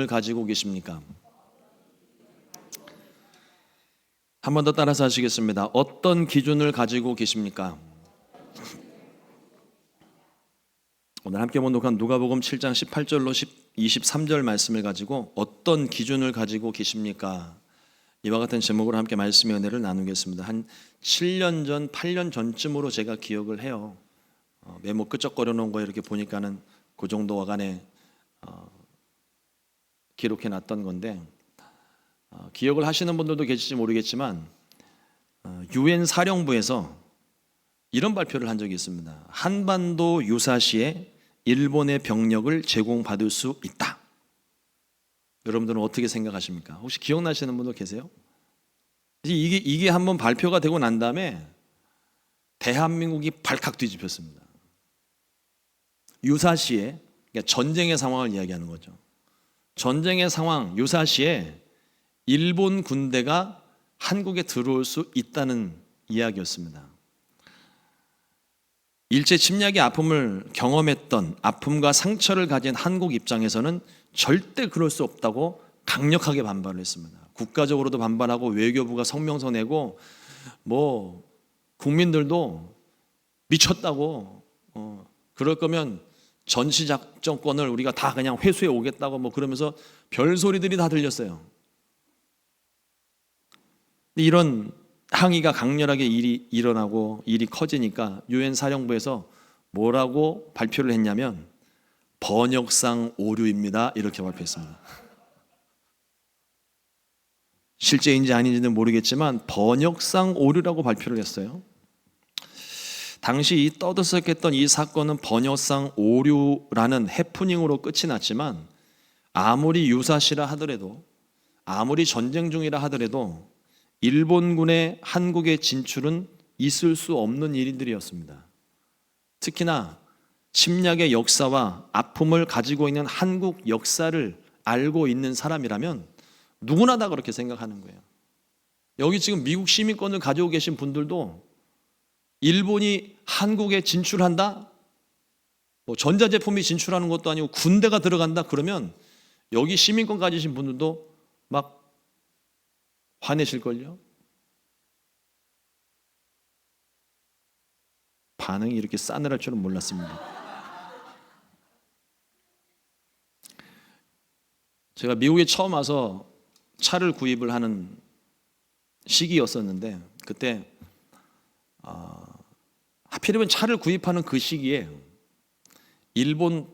가지고 계십니까? 한 번 더 따라서 하시겠습니다. 어떤 기준을 가지고 계십니까? 오늘 함께 본독한 누가복음 7장 18절로 23절 말씀을 가지고 어떤 기준을 가지고 계십니까? 이와 같은 제목으로 함께 말씀의 은혜를 나누겠습니다. 한 7년 전, 8년 전쯤으로 제가 기억을 해요. 메모 끄적거려 놓은 거 이렇게 보니까는 그 정도 어간에 기록해 놨던 건데, 기억을 하시는 분들도 계실지 모르겠지만 유엔 사령부에서 이런 발표를 한 적이 있습니다. 한반도 유사시에 일본의 병력을 제공받을 수 있다. 여러분들은 어떻게 생각하십니까? 혹시 기억나시는 분도 계세요? 이게 한번 발표가 되고 난 다음에 대한민국이 발칵 뒤집혔습니다. 유사시에, 그러니까 전쟁의 상황을 이야기하는 거죠. 전쟁의 상황, 유사시에 일본 군대가 한국에 들어올 수 있다는 이야기였습니다. 일제 침략의 아픔을 경험했던, 아픔과 상처를 가진 한국 입장에서는 절대 그럴 수 없다고 강력하게 반발을 했습니다. 국가적으로도 반발하고 외교부가 성명서 내고 국민들도 미쳤다고, 그럴 거면 전시작전권을 우리가 다 그냥 회수해 오겠다고 그러면서 별소리들이 다 들렸어요. 이런 항의가 강렬하게 일어나고 일이 커지니까 유엔 사령부에서 뭐라고 발표를 했냐면 번역상 오류입니다, 이렇게 발표했습니다. 실제인지 아닌지는 모르겠지만 번역상 오류라고 발표를 했어요. 당시 떠들썩했던 이 사건은 번역상 오류라는 해프닝으로 끝이 났지만, 아무리 유사시라 하더라도, 아무리 전쟁 중이라 하더라도 일본군의 한국에 진출은 있을 수 없는 일들이었습니다. 특히나 침략의 역사와 아픔을 가지고 있는 한국 역사를 알고 있는 사람이라면 누구나 다 그렇게 생각하는 거예요. 여기 지금 미국 시민권을 가지고 계신 분들도 일본이 한국에 진출한다? 전자제품이 진출하는 것도 아니고 군대가 들어간다? 그러면 여기 시민권 가지신 분들도 막 화내실걸요? 반응이 이렇게 싸늘할 줄은 몰랐습니다. 제가 미국에 처음 와서 차를 구입을 하는 시기였었는데, 그때 하필이면 차를 구입하는 그 시기에 일본이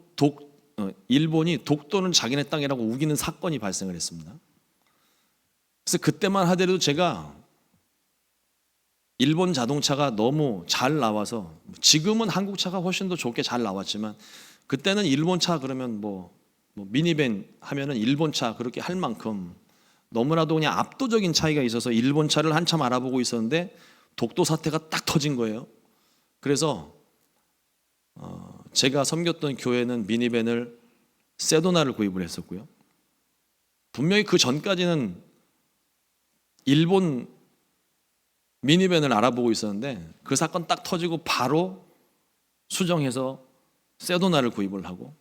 독도는 자기네 땅이라고 우기는 사건이 발생을 했습니다. 그래서 그때만 하더라도 제가 일본 자동차가 너무 잘 나와서, 지금은 한국 차가 훨씬 더 좋게 잘 나왔지만 그때는 일본 차 그러면 미니밴 하면은 일본 차 그렇게 할 만큼 너무나도 그냥 압도적인 차이가 있어서 일본 차를 한참 알아보고 있었는데 독도 사태가 딱 터진 거예요. 그래서 제가 섬겼던 교회는 미니밴을 세도나를 구입을 했었고요. 분명히 그 전까지는 일본 미니밴을 알아보고 있었는데 그 사건 딱 터지고 바로 수정해서 세도나를 구입을 하고,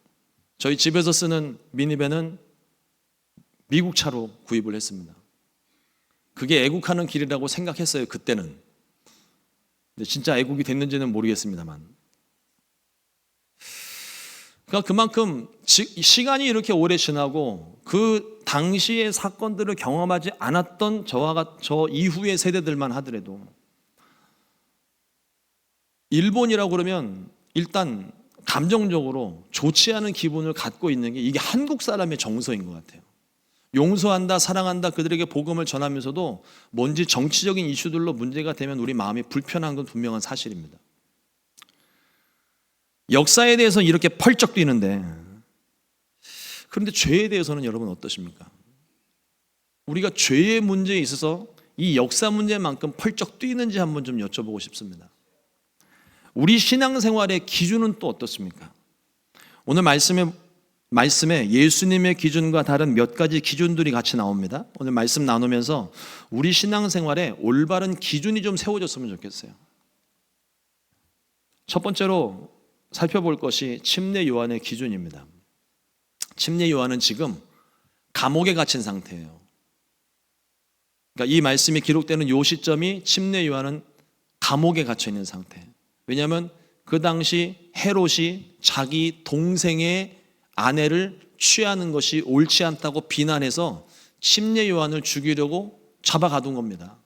저희 집에서 쓰는 미니밴은 미국 차로 구입을 했습니다. 그게 애국하는 길이라고 생각했어요, 그때는. 근데 진짜 애국이 됐는지는 모르겠습니다만, 그러니까 그만큼 시간이 이렇게 오래 지나고 그 당시의 사건들을 경험하지 않았던 저 이후의 세대들만 하더라도 일본이라고 그러면 일단 감정적으로 좋지 않은 기분을 갖고 있는 게 이게 한국 사람의 정서인 것 같아요. 용서한다, 사랑한다, 그들에게 복음을 전하면서도 뭔지 정치적인 이슈들로 문제가 되면 우리 마음이 불편한 건 분명한 사실입니다. 역사에 대해서 이렇게 펄쩍 뛰는데, 그런데 죄에 대해서는 여러분 어떠십니까? 우리가 죄의 문제에 있어서 이 역사 문제만큼 펄쩍 뛰는지 한번 좀 여쭤보고 싶습니다. 우리 신앙생활의 기준은 또 어떻습니까? 오늘 말씀에 예수님의 기준과 다른 몇 가지 기준들이 같이 나옵니다. 오늘 말씀 나누면서 우리 신앙생활에 올바른 기준이 좀 세워졌으면 좋겠어요. 첫 번째로 살펴볼 것이 침례 요한의 기준입니다. 침례 요한은 지금 감옥에 갇힌 상태예요. 그러니까 이 말씀이 기록되는 요 시점이 침례 요한은 감옥에 갇혀 있는 상태. 왜냐하면 그 당시 헤롯이 자기 동생의 아내를 취하는 것이 옳지 않다고 비난해서 침례 요한을 죽이려고 잡아가둔 겁니다.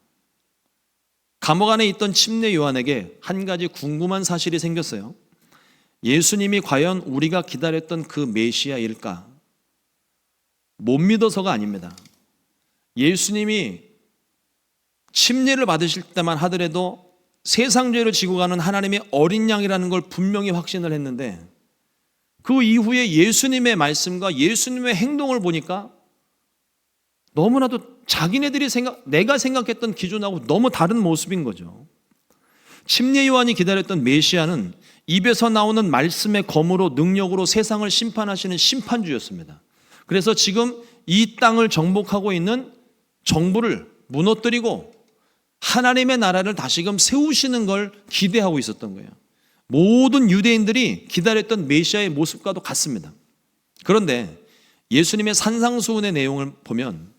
감옥 안에 있던 침례 요한에게 한 가지 궁금한 사실이 생겼어요. 예수님이 과연 우리가 기다렸던 그 메시아일까? 못 믿어서가 아닙니다. 예수님이 침례를 받으실 때만 하더라도 세상 죄를 지고 가는 하나님의 어린 양이라는 걸 분명히 확신을 했는데 그 이후에 예수님의 말씀과 예수님의 행동을 보니까 너무나도 자기네들이 내가 생각했던 기준하고 너무 다른 모습인 거죠. 침례 요한이 기다렸던 메시아는 입에서 나오는 말씀의 검으로 능력으로 세상을 심판하시는 심판주였습니다. 그래서 지금 이 땅을 정복하고 있는 정부를 무너뜨리고 하나님의 나라를 다시금 세우시는 걸 기대하고 있었던 거예요. 모든 유대인들이 기다렸던 메시아의 모습과도 같습니다. 그런데 예수님의 산상수훈의 내용을 보면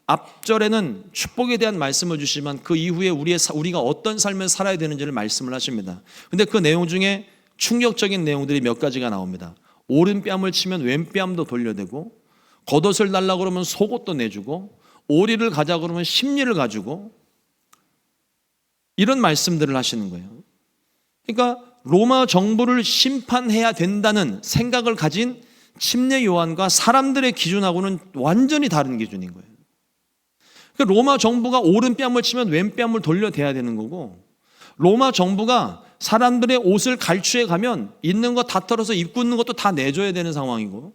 앞절에는 축복에 대한 말씀을 주시지만 그 이후에 우리가 어떤 삶을 살아야 되는지를 말씀을 하십니다. 그런데 그 내용 중에 충격적인 내용들이 몇 가지가 나옵니다. 오른뺨을 치면 왼뺨도 돌려대고, 겉옷을 달라고 그러면 속옷도 내주고, 오리를 가자 그러면 십리를 가지고, 이런 말씀들을 하시는 거예요. 그러니까 로마 정부를 심판해야 된다는 생각을 가진 침례 요한과 사람들의 기준하고는 완전히 다른 기준인 거예요. 그러니까 로마 정부가 오른뺨을 치면 왼뺨을 돌려대야 되는 거고, 로마 정부가 사람들의 옷을 갈취해 가면 있는 거 다 털어서 입고 있는 것도 다 내줘야 되는 상황이고,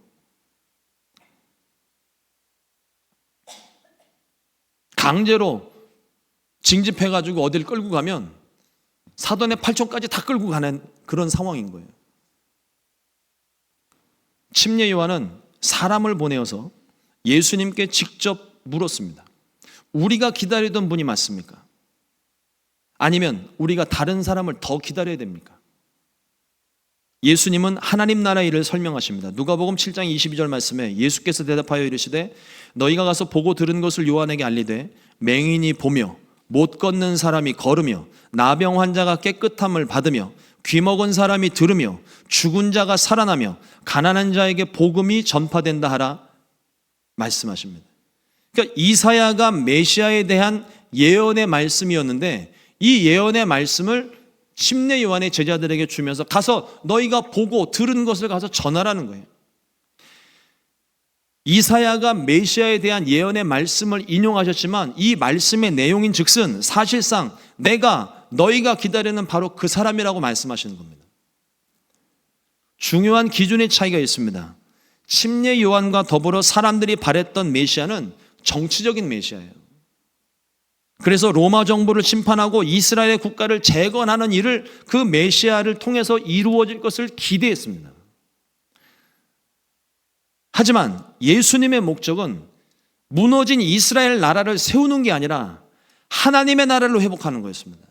강제로 징집해가지고 어딜 끌고 가면 사돈의 팔촌까지 다 끌고 가는 그런 상황인 거예요. 침례 요한은 사람을 보내어서 예수님께 직접 물었습니다. 우리가 기다리던 분이 맞습니까? 아니면 우리가 다른 사람을 더 기다려야 됩니까? 예수님은 하나님 나라의 일을 설명하십니다. 누가복음 7장 22절 말씀에 예수께서 대답하여 이르시되 너희가 가서 보고 들은 것을 요한에게 알리되 맹인이 보며 못 걷는 사람이 걸으며 나병 환자가 깨끗함을 받으며 귀 먹은 사람이 들으며 죽은 자가 살아나며 가난한 자에게 복음이 전파된다 하라 말씀하십니다. 그러니까 이사야가 메시아에 대한 예언의 말씀이었는데 이 예언의 말씀을 침례 요한의 제자들에게 주면서 가서 너희가 보고 들은 것을 가서 전하라는 거예요. 이사야가 메시아에 대한 예언의 말씀을 인용하셨지만 이 말씀의 내용인 즉슨 사실상 너희가 기다리는 바로 그 사람이라고 말씀하시는 겁니다. 중요한 기준의 차이가 있습니다. 침례 요한과 더불어 사람들이 바랬던 메시아는 정치적인 메시아예요. 그래서 로마 정부를 심판하고 이스라엘의 국가를 재건하는 일을 그 메시아를 통해서 이루어질 것을 기대했습니다. 하지만 예수님의 목적은 무너진 이스라엘 나라를 세우는 게 아니라 하나님의 나라를 회복하는 거였습니다.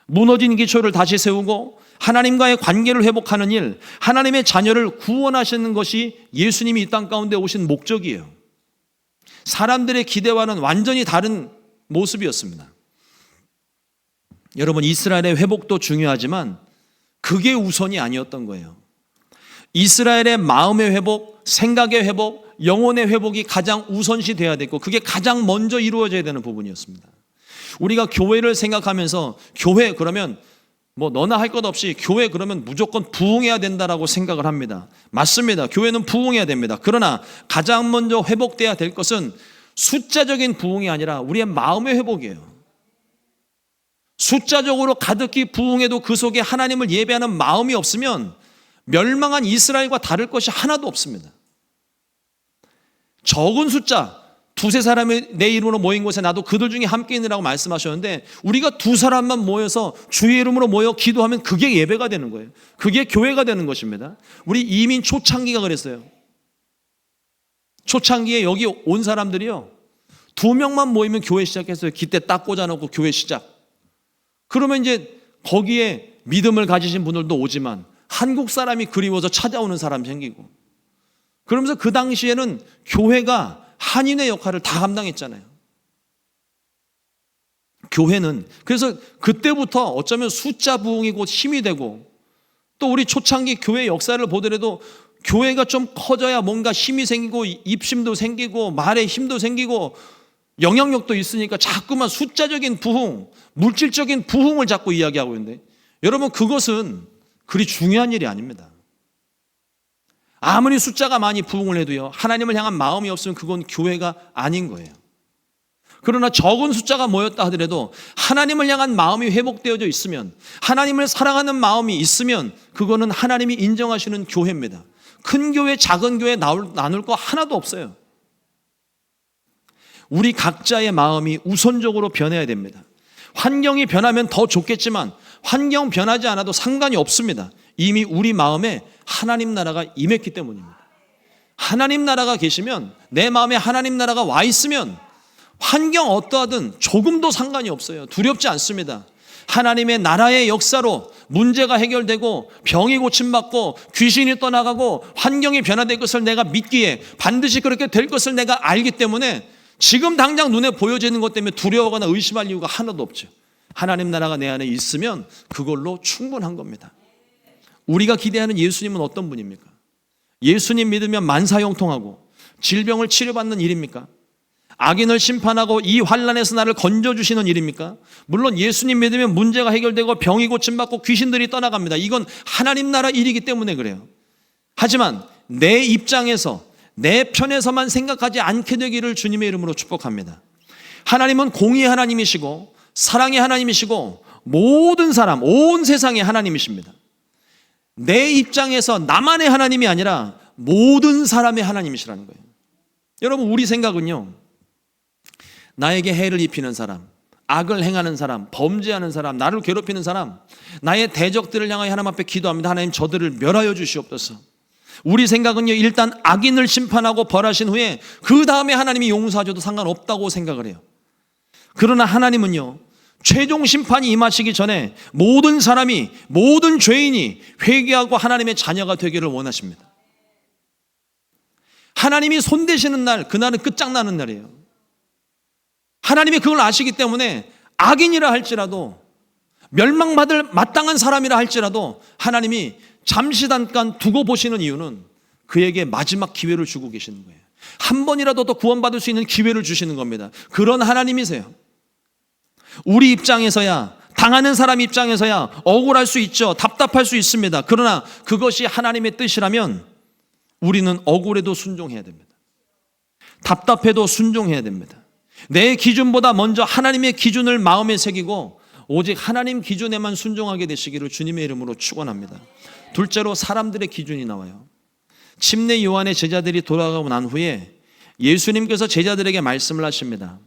무너진 기초를 다시 세우고 하나님과의 관계를 회복하는 일, 하나님의 자녀를 구원하시는 것이 예수님이 이 땅 가운데 오신 목적이에요. 사람들의 기대와는 완전히 다른 모습이었습니다. 여러분, 이스라엘의 회복도 중요하지만 그게 우선이 아니었던 거예요. 이스라엘의 마음의 회복, 생각의 회복, 영혼의 회복이 가장 우선시 돼야 됐고 그게 가장 먼저 이루어져야 되는 부분이었습니다. 우리가 교회를 생각하면서 교회 그러면 너나 할 것 없이 교회 그러면 무조건 부흥해야 된다라고 생각을 합니다. 맞습니다. 교회는 부흥해야 됩니다. 그러나 가장 먼저 회복돼야 될 것은 숫자적인 부흥이 아니라 우리의 마음의 회복이에요. 숫자적으로 가득히 부흥해도 그 속에 하나님을 예배하는 마음이 없으면 멸망한 이스라엘과 다를 것이 하나도 없습니다. 적은 숫자, 두세 사람이 내 이름으로 모인 곳에 나도 그들 중에 함께 있느라고 말씀하셨는데 우리가 두 사람만 모여서 주의 이름으로 모여 기도하면 그게 예배가 되는 거예요. 그게 교회가 되는 것입니다. 우리 이민 초창기가 그랬어요. 초창기에 여기 온 사람들이요 2명만 모이면 교회 시작했어요. 기대 딱 꽂아놓고 교회 시작. 그러면 이제 거기에 믿음을 가지신 분들도 오지만 한국 사람이 그리워서 찾아오는 사람이 생기고 그러면서 그 당시에는 교회가 한인의 역할을 다 감당했잖아요. 교회는 그래서 그때부터 어쩌면 숫자 부흥이 곧 힘이 되고, 또 우리 초창기 교회 역사를 보더라도 교회가 좀 커져야 뭔가 힘이 생기고 입심도 생기고 말에 힘도 생기고 영향력도 있으니까 자꾸만 숫자적인 부흥, 물질적인 부흥을 자꾸 이야기하고 있는데, 여러분 그것은 그리 중요한 일이 아닙니다. 아무리 숫자가 많이 부흥을 해도요, 하나님을 향한 마음이 없으면 그건 교회가 아닌 거예요. 그러나 적은 숫자가 모였다 하더라도 하나님을 향한 마음이 회복되어져 있으면, 하나님을 사랑하는 마음이 있으면 그거는 하나님이 인정하시는 교회입니다. 큰 교회, 작은 교회 나눌 거 하나도 없어요. 우리 각자의 마음이 우선적으로 변해야 됩니다. 환경이 변하면 더 좋겠지만 환경 변하지 않아도 상관이 없습니다. 이미 우리 마음에 하나님 나라가 임했기 때문입니다. 하나님 나라가 계시면, 내 마음에 하나님 나라가 와 있으면 환경 어떠하든 조금도 상관이 없어요. 두렵지 않습니다. 하나님의 나라의 역사로 문제가 해결되고 병이 고침받고 귀신이 떠나가고 환경이 변화될 것을 내가 믿기에 반드시 그렇게 될 것을 내가 알기 때문에 지금 당장 눈에 보여지는 것 때문에 두려워하거나 의심할 이유가 하나도 없죠. 하나님 나라가 내 안에 있으면 그걸로 충분한 겁니다. 우리가 기대하는 예수님은 어떤 분입니까? 예수님 믿으면 만사형통하고 질병을 치료받는 일입니까? 악인을 심판하고 이 환난에서 나를 건져주시는 일입니까? 물론 예수님 믿으면 문제가 해결되고 병이 고침받고 귀신들이 떠나갑니다. 이건 하나님 나라 일이기 때문에 그래요. 하지만 내 입장에서, 내 편에서만 생각하지 않게 되기를 주님의 이름으로 축복합니다. 하나님은 공의의 하나님이시고 사랑의 하나님이시고 모든 사람, 온 세상의 하나님이십니다. 내 입장에서 나만의 하나님이 아니라 모든 사람의 하나님이시라는 거예요. 여러분, 우리 생각은요, 나에게 해를 입히는 사람, 악을 행하는 사람, 범죄하는 사람, 나를 괴롭히는 사람, 나의 대적들을 향하여 하나님 앞에 기도합니다. 하나님, 저들을 멸하여 주시옵소서. 우리 생각은요, 일단 악인을 심판하고 벌하신 후에 그 다음에 하나님이 용서하셔도 상관없다고 생각을 해요. 그러나 하나님은요, 최종 심판이 임하시기 전에 모든 사람이, 모든 죄인이 회개하고 하나님의 자녀가 되기를 원하십니다. 하나님이 손대시는 날, 그날은 끝장나는 날이에요. 하나님이 그걸 아시기 때문에 악인이라 할지라도, 멸망받을 마땅한 사람이라 할지라도 하나님이 잠시 잠깐 두고 보시는 이유는 그에게 마지막 기회를 주고 계시는 거예요. 한 번이라도 더 구원받을 수 있는 기회를 주시는 겁니다. 그런 하나님이세요. 우리 입장에서야, 당하는 사람 입장에서야 억울할 수 있죠. 답답할 수 있습니다. 그러나 그것이 하나님의 뜻이라면 우리는 억울해도 순종해야 됩니다. 답답해도 순종해야 됩니다. 내 기준보다 먼저 하나님의 기준을 마음에 새기고 오직 하나님 기준에만 순종하게 되시기를 주님의 이름으로 축원합니다. 둘째로, 사람들의 기준이 나와요. 침례 요한의 제자들이 돌아가고 난 후에 예수님께서 제자들에게 말씀을 하십니다.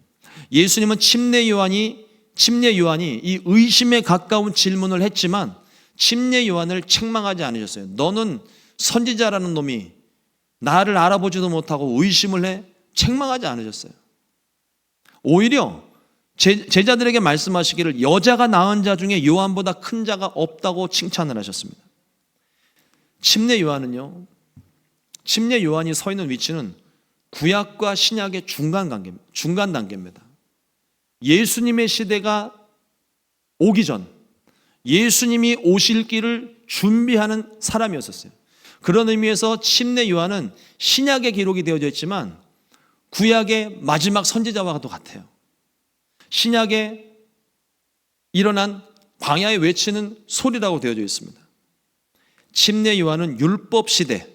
예수님은 침례 요한이 이 의심에 가까운 질문을 했지만 침례 요한을 책망하지 않으셨어요. 너는 선지자라는 놈이 나를 알아보지도 못하고 의심을 해? 책망하지 않으셨어요. 오히려 제자들에게 말씀하시기를 여자가 낳은 자 중에 요한보다 큰 자가 없다고 칭찬을 하셨습니다. 침례 요한이 서 있는 위치는 구약과 신약의 중간 단계입니다. 예수님의 시대가 오기 전, 예수님이 오실 길을 준비하는 사람이었었어요. 그런 의미에서 침례 요한은 신약에 기록이 되어져 있지만 구약의 마지막 선지자와도 같아요. 신약에 일어난 광야에 외치는 소리라고 되어져 있습니다. 침례 요한은 율법 시대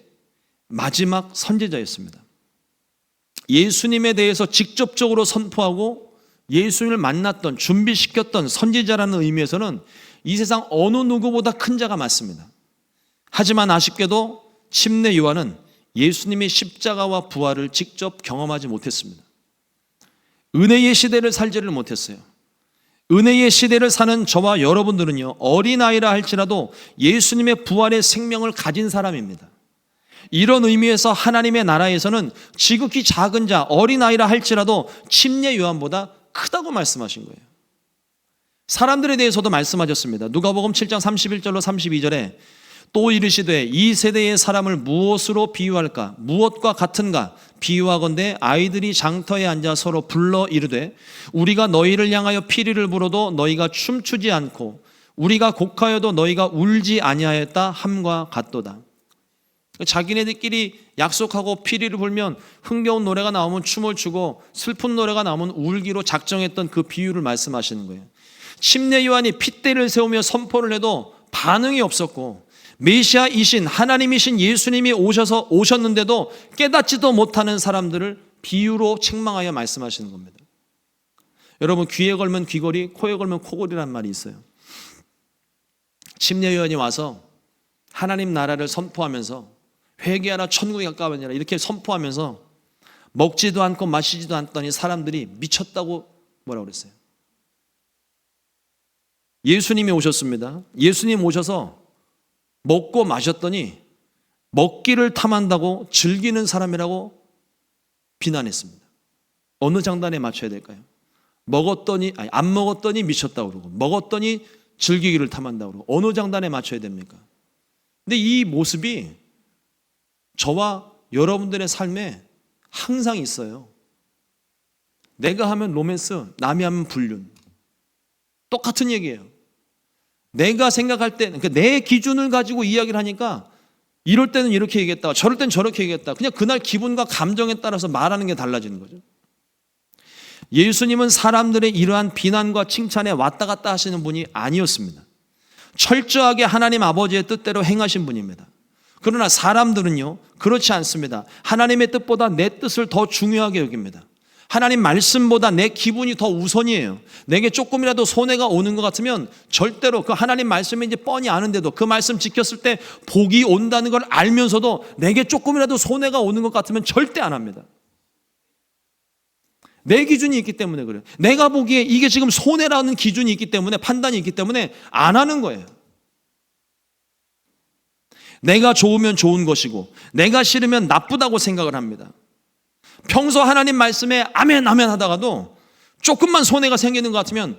마지막 선지자였습니다. 예수님에 대해서 직접적으로 선포하고 예수님을 만났던, 준비시켰던 선지자라는 의미에서는 이 세상 어느 누구보다 큰 자가 맞습니다. 하지만 아쉽게도 침례 요한은 예수님의 십자가와 부활을 직접 경험하지 못했습니다. 은혜의 시대를 살지를 못했어요. 은혜의 시대를 사는 저와 여러분들은요, 어린아이라 할지라도 예수님의 부활의 생명을 가진 사람입니다. 이런 의미에서 하나님의 나라에서는 지극히 작은 자, 어린아이라 할지라도 침례 요한보다 크다고 말씀하신 거예요. 사람들에 대해서도 말씀하셨습니다. 누가복음 7장 31절로 32절에 또 이르시되 이 세대의 사람을 무엇으로 비유할까? 무엇과 같은가? 비유하건대 아이들이 장터에 앉아 서로 불러 이르되 우리가 너희를 향하여 피리를 불어도 너희가 춤추지 않고 우리가 곡하여도 너희가 울지 아니하였다 함과 같도다. 자기네들끼리 약속하고 피리를 불면 흥겨운 노래가 나오면 춤을 추고 슬픈 노래가 나오면 울기로 작정했던 그 비유를 말씀하시는 거예요. 침례 요한이 핏대를 세우며 선포를 해도 반응이 없었고 메시아이신 하나님이신 예수님이 오셨는데도 깨닫지도 못하는 사람들을 비유로 책망하여 말씀하시는 겁니다. 여러분, 귀에 걸면 귀걸이, 코에 걸면 코걸이라는 말이 있어요. 침례 요한이 와서 하나님 나라를 선포하면서 회개하라 천국에 가까우니라 이렇게 선포하면서 먹지도 않고 마시지도 않더니 사람들이 미쳤다고 뭐라고 그랬어요. 예수님이 오셨습니다. 예수님 오셔서 먹고 마셨더니 먹기를 탐한다고 즐기는 사람이라고 비난했습니다. 어느 장단에 맞춰야 될까요? 안 먹었더니 미쳤다고 그러고 먹었더니 즐기기를 탐한다고 그러고 어느 장단에 맞춰야 됩니까? 근데 이 모습이 저와 여러분들의 삶에 항상 있어요. 내가 하면 로맨스, 남이 하면 불륜. 똑같은 얘기예요. 내가 생각할 때, 그러니까 내 기준을 가지고 이야기를 하니까 이럴 때는 이렇게 얘기했다, 저럴 때는 저렇게 얘기했다. 그냥 그날 기분과 감정에 따라서 말하는 게 달라지는 거죠. 예수님은 사람들의 이러한 비난과 칭찬에 왔다 갔다 하시는 분이 아니었습니다. 철저하게 하나님 아버지의 뜻대로 행하신 분입니다. 그러나 사람들은요, 그렇지 않습니다. 하나님의 뜻보다 내 뜻을 더 중요하게 여깁니다. 하나님 말씀보다 내 기분이 더 우선이에요. 내게 조금이라도 손해가 오는 것 같으면 절대로 그 하나님 말씀인지 뻔히 아는데도 그 말씀 지켰을 때 복이 온다는 걸 알면서도 내게 조금이라도 손해가 오는 것 같으면 절대 안 합니다. 내 기준이 있기 때문에 그래요. 내가 보기에 이게 지금 손해라는 기준이 있기 때문에, 판단이 있기 때문에 안 하는 거예요. 내가 좋으면 좋은 것이고 내가 싫으면 나쁘다고 생각을 합니다. 평소 하나님 말씀에 아멘 아멘 하다가도 조금만 손해가 생기는 것 같으면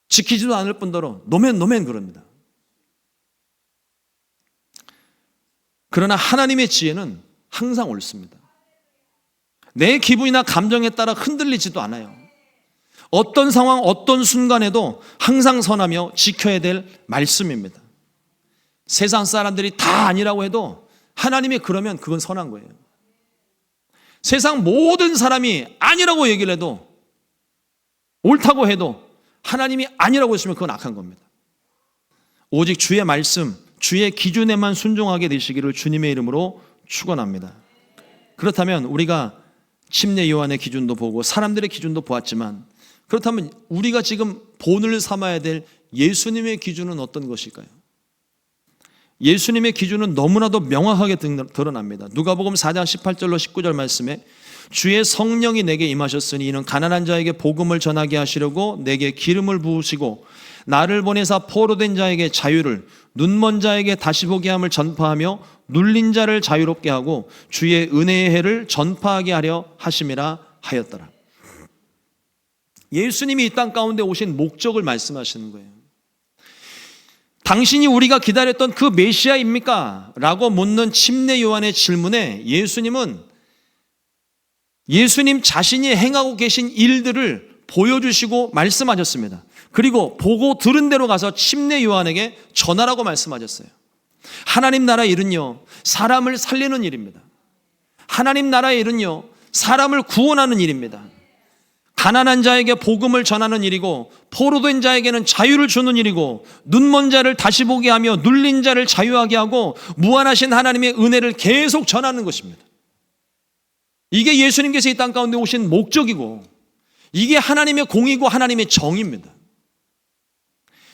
지키지도 않을 뿐더러 노멘 노멘 그럽니다. 그러나 하나님의 지혜는 항상 옳습니다. 내 기분이나 감정에 따라 흔들리지도 않아요. 어떤 상황, 어떤 순간에도 항상 선하며 지켜야 될 말씀입니다. 세상 사람들이 다 아니라고 해도 하나님이 그러면 그건 선한 거예요. 세상 모든 사람이 아니라고 얘기를 해도, 옳다고 해도 하나님이 아니라고 했으면 그건 악한 겁니다. 오직 주의 말씀, 주의 기준에만 순종하게 되시기를 주님의 이름으로 축원합니다. 그렇다면 우리가 침례 요한의 기준도 보고 사람들의 기준도 보았지만, 그렇다면 우리가 지금 본을 삼아야 될 예수님의 기준은 어떤 것일까요? 예수님의 기준은 너무나도 명확하게 드러납니다. 누가복음 4장 18절로 19절 말씀에 주의 성령이 내게 임하셨으니 이는 가난한 자에게 복음을 전하게 하시려고 내게 기름을 부으시고 나를 보내사 포로된 자에게 자유를, 눈먼 자에게 다시 보게 함을 전파하며 눌린 자를 자유롭게 하고 주의 은혜의 해를 전파하게 하려 하심이라 하였더라. 예수님이 이 땅 가운데 오신 목적을 말씀하시는 거예요. 당신이 우리가 기다렸던 그 메시아입니까? 라고 묻는 침례 요한의 질문에 예수님은 예수님 자신이 행하고 계신 일들을 보여주시고 말씀하셨습니다. 그리고 보고 들은 대로 가서 침례 요한에게 전하라고 말씀하셨어요. 하나님 나라의 일은요, 사람을 살리는 일입니다. 하나님 나라의 일은요, 사람을 구원하는 일입니다. 가난한 자에게 복음을 전하는 일이고 포로된 자에게는 자유를 주는 일이고 눈먼 자를 다시 보게 하며 눌린 자를 자유하게 하고 무한하신 하나님의 은혜를 계속 전하는 것입니다. 이게 예수님께서 이 땅 가운데 오신 목적이고 이게 하나님의 공의고 하나님의 정의입니다.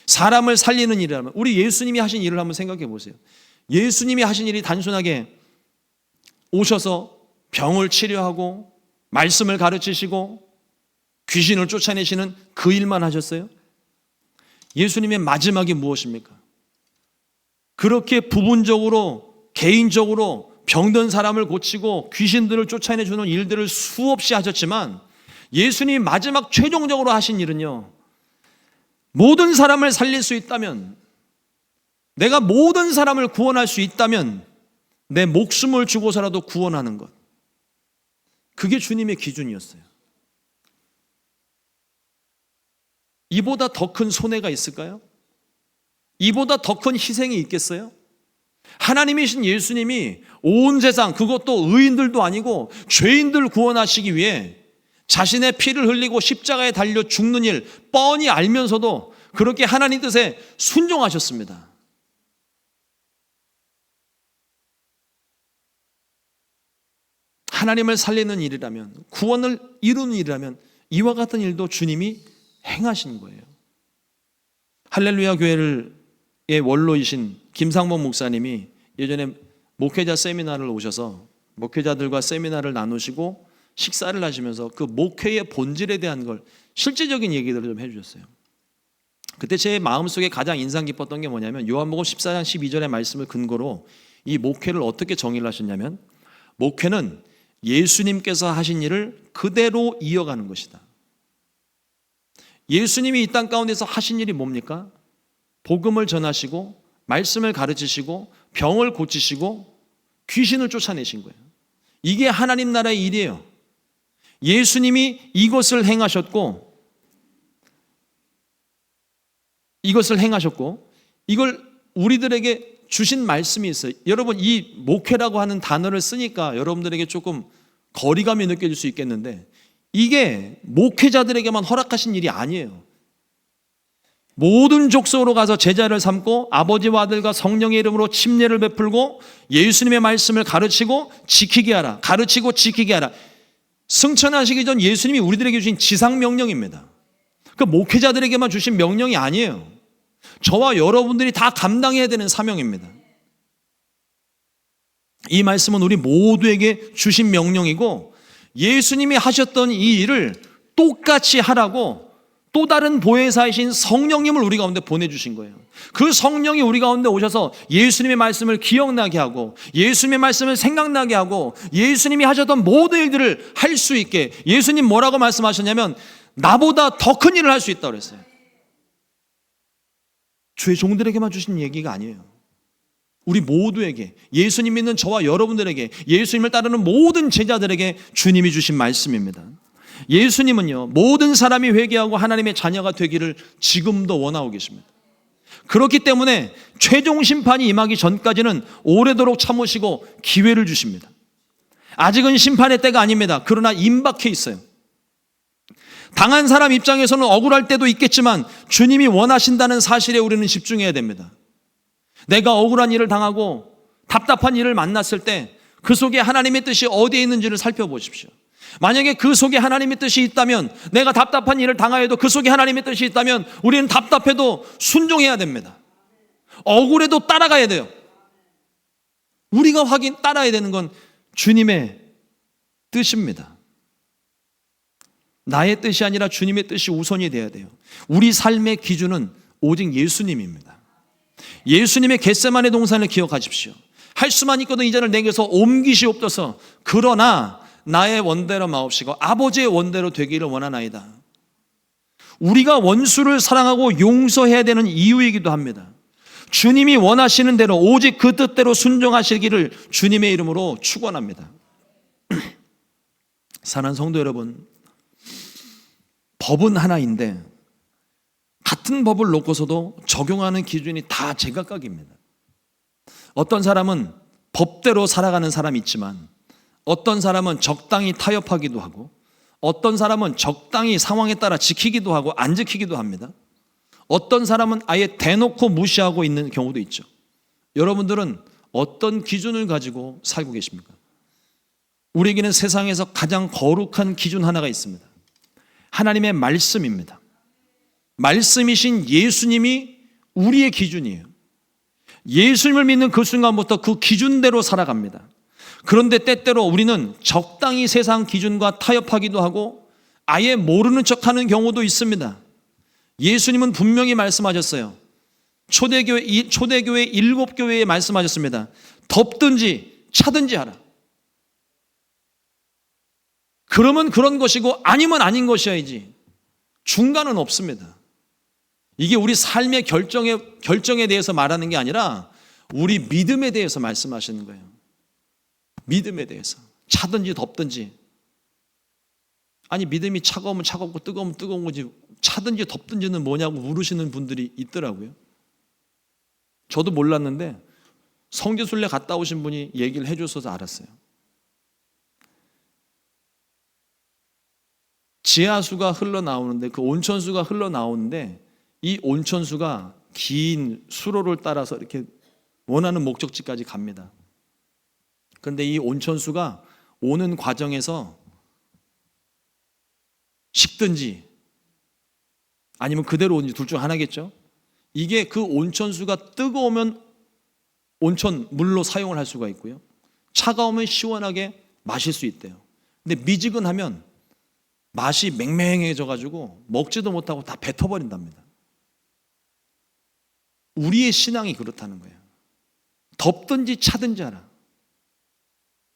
사람을 살리는 일이라면 우리 예수님이 하신 일을 한번 생각해 보세요. 예수님이 하신 일이 단순하게 오셔서 병을 치료하고 말씀을 가르치시고 귀신을 쫓아내시는 그 일만 하셨어요? 예수님의 마지막이 무엇입니까? 그렇게 부분적으로, 개인적으로 병든 사람을 고치고 귀신들을 쫓아내주는 일들을 수없이 하셨지만 예수님이 마지막 최종적으로 하신 일은요, 모든 사람을 살릴 수 있다면 내가 모든 사람을 구원할 수 있다면 내 목숨을 주고서라도 구원하는 것. 그게 주님의 기준이었어요. 이보다 더 큰 손해가 있을까요? 이보다 더 큰 희생이 있겠어요? 하나님이신 예수님이 온 세상, 그것도 의인들도 아니고 죄인들 구원하시기 위해 자신의 피를 흘리고 십자가에 달려 죽는 일 뻔히 알면서도 그렇게 하나님 뜻에 순종하셨습니다. 하나님을 살리는 일이라면, 구원을 이루는 일이라면 이와 같은 일도 주님이 행하신 거예요. 할렐루야 교회의 원로이신 김상범 목사님이 예전에 목회자 세미나를 오셔서 목회자들과 세미나를 나누시고 식사를 하시면서 그 목회의 본질에 대한 걸 실제적인 얘기들을 좀 해주셨어요. 그때 제 마음속에 가장 인상 깊었던 게 뭐냐면 요한복음 14장 12절의 말씀을 근거로 이 목회를 어떻게 정의를 하셨냐면, 목회는 예수님께서 하신 일을 그대로 이어가는 것이다. 예수님이 이 땅 가운데서 하신 일이 뭡니까? 복음을 전하시고 말씀을 가르치시고 병을 고치시고 귀신을 쫓아내신 거예요. 이게 하나님 나라의 일이에요. 예수님이 이것을 행하셨고 이걸 우리들에게 주신 말씀이 있어요. 여러분, 이 목회라고 하는 단어를 쓰니까 여러분들에게 조금 거리감이 느껴질 수 있겠는데 이게 목회자들에게만 허락하신 일이 아니에요. 모든 족속으로 가서 제자를 삼고 아버지와 아들과 성령의 이름으로 침례를 베풀고 예수님의 말씀을 가르치고 지키게 하라. 가르치고 지키게 하라. 승천하시기 전 예수님이 우리들에게 주신 지상명령입니다. 그 목회자들에게만 주신 명령이 아니에요. 저와 여러분들이 다 감당해야 되는 사명입니다. 이 말씀은 우리 모두에게 주신 명령이고 예수님이 하셨던 이 일을 똑같이 하라고 또 다른 보혜사이신 성령님을 우리 가운데 보내주신 거예요. 그 성령이 우리 가운데 오셔서 예수님의 말씀을 기억나게 하고 예수님의 말씀을 생각나게 하고 예수님이 하셨던 모든 일들을 할 수 있게, 예수님 뭐라고 말씀하셨냐면 나보다 더 큰 일을 할 수 있다고 그랬어요. 주의 종들에게만 주신 얘기가 아니에요. 우리 모두에게, 예수님 믿는 저와 여러분들에게, 예수님을 따르는 모든 제자들에게 주님이 주신 말씀입니다. 예수님은요, 모든 사람이 회개하고 하나님의 자녀가 되기를 지금도 원하고 계십니다. 그렇기 때문에 최종 심판이 임하기 전까지는 오래도록 참으시고 기회를 주십니다. 아직은 심판의 때가 아닙니다. 그러나 임박해 있어요. 당한 사람 입장에서는 억울할 때도 있겠지만 주님이 원하신다는 사실에 우리는 집중해야 됩니다. 내가 억울한 일을 당하고 답답한 일을 만났을 때 그 속에 하나님의 뜻이 어디에 있는지를 살펴보십시오. 만약에 그 속에 하나님의 뜻이 있다면, 내가 답답한 일을 당하여도 그 속에 하나님의 뜻이 있다면 우리는 답답해도 순종해야 됩니다. 억울해도 따라가야 돼요. 우리가 따라야 되는 건 주님의 뜻입니다. 나의 뜻이 아니라 주님의 뜻이 우선이 돼야 돼요. 우리 삶의 기준은 오직 예수님입니다. 예수님의 겟세마네 동산을 기억하십시오. 할 수만 있거든 이 잔을 내게서 옮기시옵소서. 그러나 나의 원대로 마옵시고 아버지의 원대로 되기를 원하나이다. 우리가 원수를 사랑하고 용서해야 되는 이유이기도 합니다. 주님이 원하시는 대로 오직 그 뜻대로 순종하시기를 주님의 이름으로 축원합니다. 사랑하는 성도 여러분, 법은 하나인데 같은 법을 놓고서도 적용하는 기준이 다 제각각입니다. 어떤 사람은 법대로 살아가는 사람이 있지만 어떤 사람은 적당히 타협하기도 하고 어떤 사람은 적당히 상황에 따라 지키기도 하고 안 지키기도 합니다. 어떤 사람은 아예 대놓고 무시하고 있는 경우도 있죠. 여러분들은 어떤 기준을 가지고 살고 계십니까? 우리에게는 세상에서 가장 거룩한 기준 하나가 있습니다. 하나님의 말씀입니다. 말씀이신 예수님이 우리의 기준이에요. 예수님을 믿는 그 순간부터 그 기준대로 살아갑니다. 그런데 때때로 우리는 적당히 세상 기준과 타협하기도 하고 아예 모르는 척하는 경우도 있습니다. 예수님은 분명히 말씀하셨어요. 초대교회 7교회에 말씀하셨습니다. 덥든지 차든지 하라. 그러면 그런 것이고 아니면 아닌 것이어야지 중간은 없습니다. 이게 우리 삶의 결정에 대해서 말하는 게 아니라 우리 믿음에 대해서 말씀하시는 거예요. 믿음에 대해서. 차든지 덥든지. 아니, 믿음이 차가우면 차갑고 뜨거우면 뜨거운 거지, 차든지 덥든지는 뭐냐고 물으시는 분들이 있더라고요. 저도 몰랐는데 성지순례 갔다 오신 분이 얘기를 해줘서 알았어요. 지하수가 흘러나오는데, 그 온천수가 흘러나오는데, 이 온천수가 긴 수로를 따라서 이렇게 원하는 목적지까지 갑니다. 그런데 이 온천수가 오는 과정에서 식든지 아니면 그대로 오는지 둘 중 하나겠죠. 이게 그 온천수가 뜨거우면 온천 물로 사용을 할 수가 있고요, 차가우면 시원하게 마실 수 있대요. 근데 미지근하면 맛이 맹맹해져 가지고 먹지도 못하고 다 뱉어버린답니다. 우리의 신앙이 그렇다는 거예요. 덥든지 차든지 하라.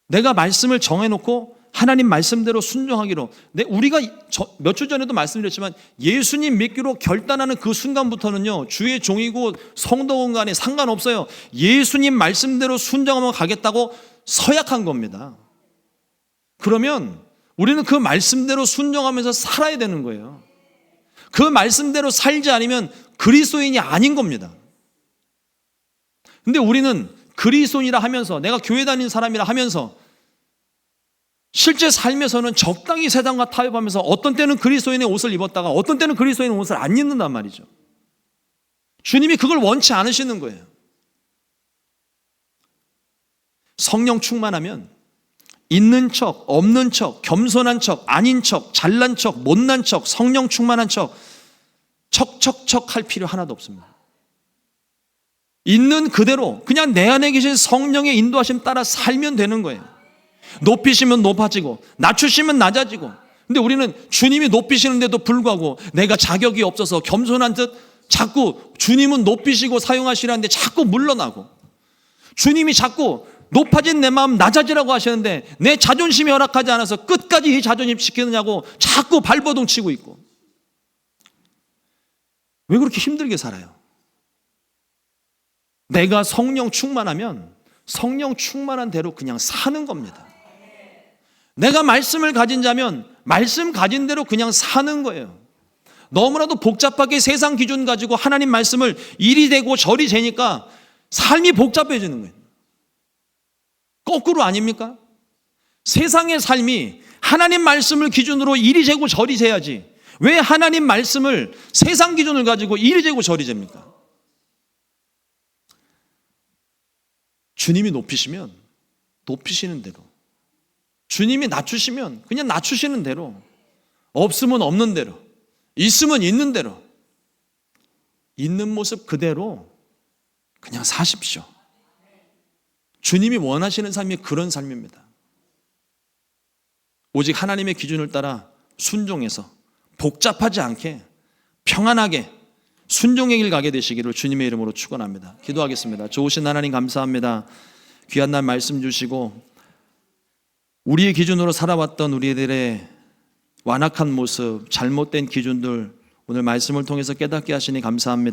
내가 말씀을 정해놓고 하나님 말씀대로 순종하기로. 우리가 몇 주 전에도 말씀드렸지만 예수님 믿기로 결단하는 그 순간부터는요, 주의 종이고 성도건 간에 상관없어요. 예수님 말씀대로 순종하면 가겠다고 서약한 겁니다. 그러면 우리는 그 말씀대로 순종하면서 살아야 되는 거예요. 그 말씀대로 살지 않으면 그리스도인이 아닌 겁니다. 근데 우리는 그리스도인이라 하면서, 내가 교회 다니는 사람이라 하면서 실제 삶에서는 적당히 세상과 타협하면서 어떤 때는 그리스도인의 옷을 입었다가 어떤 때는 그리스도인의 옷을 안 입는단 말이죠. 주님이 그걸 원치 않으시는 거예요. 성령 충만하면 있는 척, 없는 척, 겸손한 척, 아닌 척, 잘난 척, 못난 척, 성령 충만한 척, 척척척 할 필요 하나도 없습니다. 있는 그대로 그냥 내 안에 계신 성령의 인도하심 따라 살면 되는 거예요. 높이시면 높아지고 낮추시면 낮아지고. 근데 우리는 주님이 높이시는데도 불구하고 내가 자격이 없어서 겸손한 듯 자꾸 주님은 높이시고 사용하시라는데 자꾸 물러나고, 주님이 자꾸 높아진 내 마음 낮아지라고 하시는데 내 자존심이 허락하지 않아서 끝까지 이 자존심 지키느냐고 자꾸 발버둥 치고 있고. 왜 그렇게 힘들게 살아요? 내가 성령 충만하면 성령 충만한 대로 그냥 사는 겁니다. 내가 말씀을 가진 자면 말씀 가진 대로 그냥 사는 거예요. 너무나도 복잡하게 세상 기준 가지고 하나님 말씀을 이리 되고 저리 재니까 삶이 복잡해지는 거예요. 거꾸로 아닙니까? 세상의 삶이 하나님 말씀을 기준으로 이리 재고 저리 재야지, 왜 하나님 말씀을 세상 기준을 가지고 이리 재고 저리 잽니까? 주님이 높이시면 높이시는 대로, 주님이 낮추시면 그냥 낮추시는 대로, 없으면 없는 대로, 있으면 있는 대로, 있는 모습 그대로 그냥 사십시오. 주님이 원하시는 삶이 그런 삶입니다. 오직 하나님의 기준을 따라 순종해서 복잡하지 않게 평안하게 순종의 길 가게 되시기를 주님의 이름으로 축원합니다. 기도하겠습니다. 좋으신 하나님 감사합니다. 귀한 날 말씀 주시고 우리의 기준으로 살아왔던 우리들의 완악한 모습, 잘못된 기준들 오늘 말씀을 통해서 깨닫게 하시니 감사합니다.